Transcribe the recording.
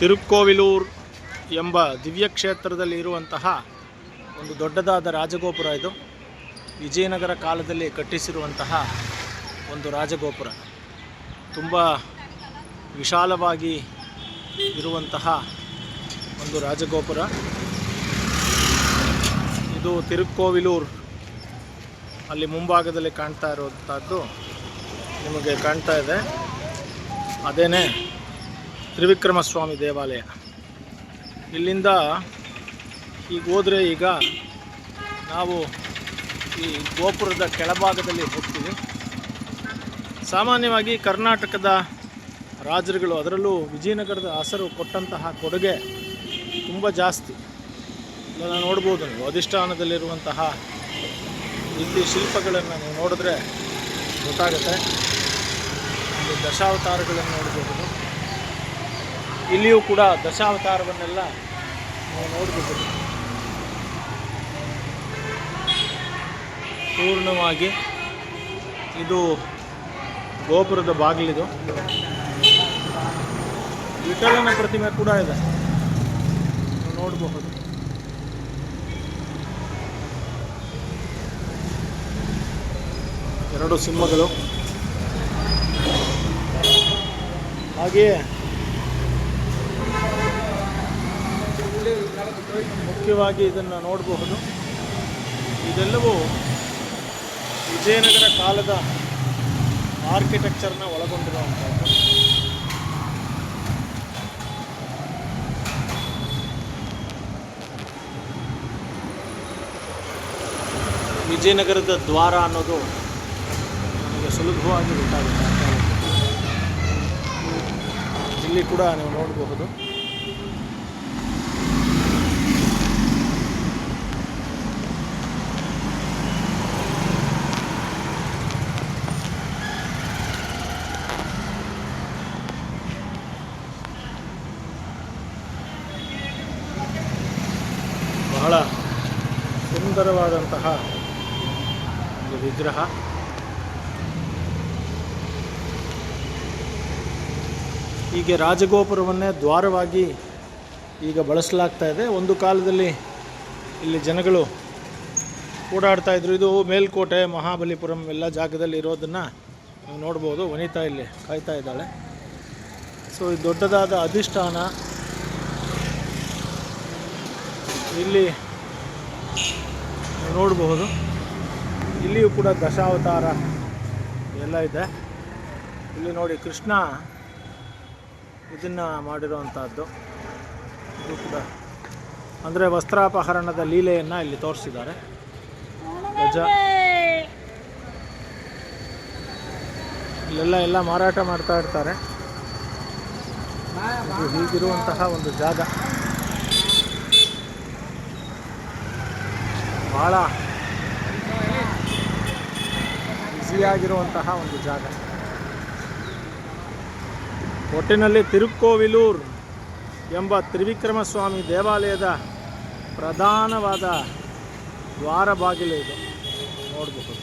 ತಿರುಕ್ಕೋವಿಲೂರು ಎಂಬ ದಿವ್ಯ ಕ್ಷೇತ್ರದಲ್ಲಿ ಇರುವಂತಹ ಒಂದು ದೊಡ್ಡದಾದ ರಾಜಗೋಪುರ. ಇದು ವಿಜಯನಗರ ಕಾಲದಲ್ಲಿ ಕಟ್ಟಿಸಿರುವಂತಹ ಒಂದು ರಾಜಗೋಪುರ. ತುಂಬ ವಿಶಾಲವಾಗಿ ಇರುವಂತಹ ಒಂದು ರಾಜಗೋಪುರ. ಇದು ತಿರುಕ್ಕೋವಿಲೂರು ಅಲ್ಲಿ ಮುಂಭಾಗದಲ್ಲಿ ಕಾಣ್ತಾ ಇರುವಂಥದ್ದು ನಿಮಗೆ ಕಾಣ್ತಾ ಇದೆ. ಅದೇನೇ ತ್ರಿವಿಕ್ರಮ ಸ್ವಾಮಿ ದೇವಾಲಯ. ಇಲ್ಲಿಂದ ಈಗ ಹೋದರೆ ಈಗ ನಾವು ಈ ಗೋಪುರದ ಕೆಳಭಾಗದಲ್ಲಿ ಹೋಗ್ತೀವಿ. ಸಾಮಾನ್ಯವಾಗಿ ಕರ್ನಾಟಕದ ರಾಜರುಗಳು, ಅದರಲ್ಲೂ ವಿಜಯನಗರದ ಅರಸರು ಕೊಟ್ಟಂತಹ ಕೊಡುಗೆ ತುಂಬ ಜಾಸ್ತಿ. ಇದನ್ನು ನೋಡ್ಬೋದು ನೀವು. ಅಧಿಷ್ಠಾನದಲ್ಲಿರುವಂತಹ ಇಲ್ಲಿ ಶಿಲ್ಪಗಳನ್ನು ನೀವು ನೋಡಿದ್ರೆ ಗೊತ್ತಾಗುತ್ತೆ. ಒಂದು ದಶಾವತಾರಗಳನ್ನು ನೋಡಬಹುದು. ಇಲ್ಲಿಯೂ ಕೂಡ ದಶಾವತಾರವನ್ನೆಲ್ಲ ನೀವು ನೋಡಬಹುದು. ಪೂರ್ಣವಾಗಿ ಇದು ಗೋಪುರದ ಬಾಗಿಲಿದು. ವಿಠಲನ ಪ್ರತಿಮೆ ಕೂಡ ಇದೆ, ನೀವು ನೋಡಬಹುದು. ಎರಡು ಸಿಂಹಗಳು. ಹಾಗೆಯೇ ಮುಖ್ಯವಾಗಿ ಇದನ್ನು ನೋಡಬಹುದು. ಇದೆಲ್ಲವೂ ವಿಜಯನಗರ ಕಾಲದ ಆರ್ಕಿಟೆಕ್ಚರ್ನ ಒಳಗೊಂಡಿರುವಂಥದ್ದು. ವಿಜಯನಗರದ ದ್ವಾರ ಅನ್ನೋದು ನಮಗೆ ಸುಲಭವಾಗಿ ಗೊತ್ತಾಗುತ್ತೆ. ಇಲ್ಲಿ ಕೂಡ ನೀವು ನೋಡಬಹುದು. ಬಹಳ ಸುಂದರವಾದಂತಹ ಒಂದು ವಿಗ್ರಹ. ಹೀಗೆ ರಾಜಗೋಪುರವನ್ನೇ ದ್ವಾರವಾಗಿ ಈಗ ಬಳಸಲಾಗ್ತಾ ಇದೆ. ಒಂದು ಕಾಲದಲ್ಲಿ ಇಲ್ಲಿ ಜನಗಳು ಓಡಾಡ್ತಾ ಇದ್ರು. ಇದು ಮೇಲ್ಕೋಟೆ, ಮಹಾಬಲಿಪುರಂ ಎಲ್ಲ ಜಾಗದಲ್ಲಿ ಇರೋದನ್ನು ನೀವು ನೋಡ್ಬೋದು. ವನಿತಾ ಇಲ್ಲಿ ಕಾಯ್ತಾ ಇದ್ದಾಳೆ. ಸೊ ಇದು ದೊಡ್ಡದಾದ ಅಧಿಷ್ಠಾನ. ಇಲ್ಲಿ ನೀವು ನೋಡಬಹುದು. ಇಲ್ಲಿಯೂ ಕೂಡ ದಶಾವತಾರ ಎಲ್ಲ ಇದೆ. ಇಲ್ಲಿ ನೋಡಿ, ಕೃಷ್ಣ ಇದನ್ನು ಮಾಡಿರುವಂಥದ್ದು. ಇದು ಕೂಡ ಅಂದರೆ ವಸ್ತ್ರಾಪಹರಣದ ಲೀಲೆಯನ್ನು ಇಲ್ಲಿ ತೋರಿಸಿದ್ದಾರೆ. ಗಜ ಇಲ್ಲೆಲ್ಲ ಮಾರಾಟ ಮಾಡ್ತಾ ಇರ್ತಾರೆ. ಇದು ಹೀಗಿರುವಂತಹ ಒಂದು ಜಾಗ. ಭಾಳ ಬ್ಯುಸಿಯಾಗಿರುವಂತಹ ಒಂದು ಜಾಗ. ಒಟ್ಟಿನಲ್ಲಿ ತಿರುಕ್ಕೋವಿಲೂರು ಎಂಬ ತ್ರಿವಿಕ್ರಮ ಸ್ವಾಮಿ ದೇವಾಲಯದ ಪ್ರಧಾನವಾದ ದ್ವಾರ ಬಾಗಿಲು ಇದು ನೋಡಬಹುದು.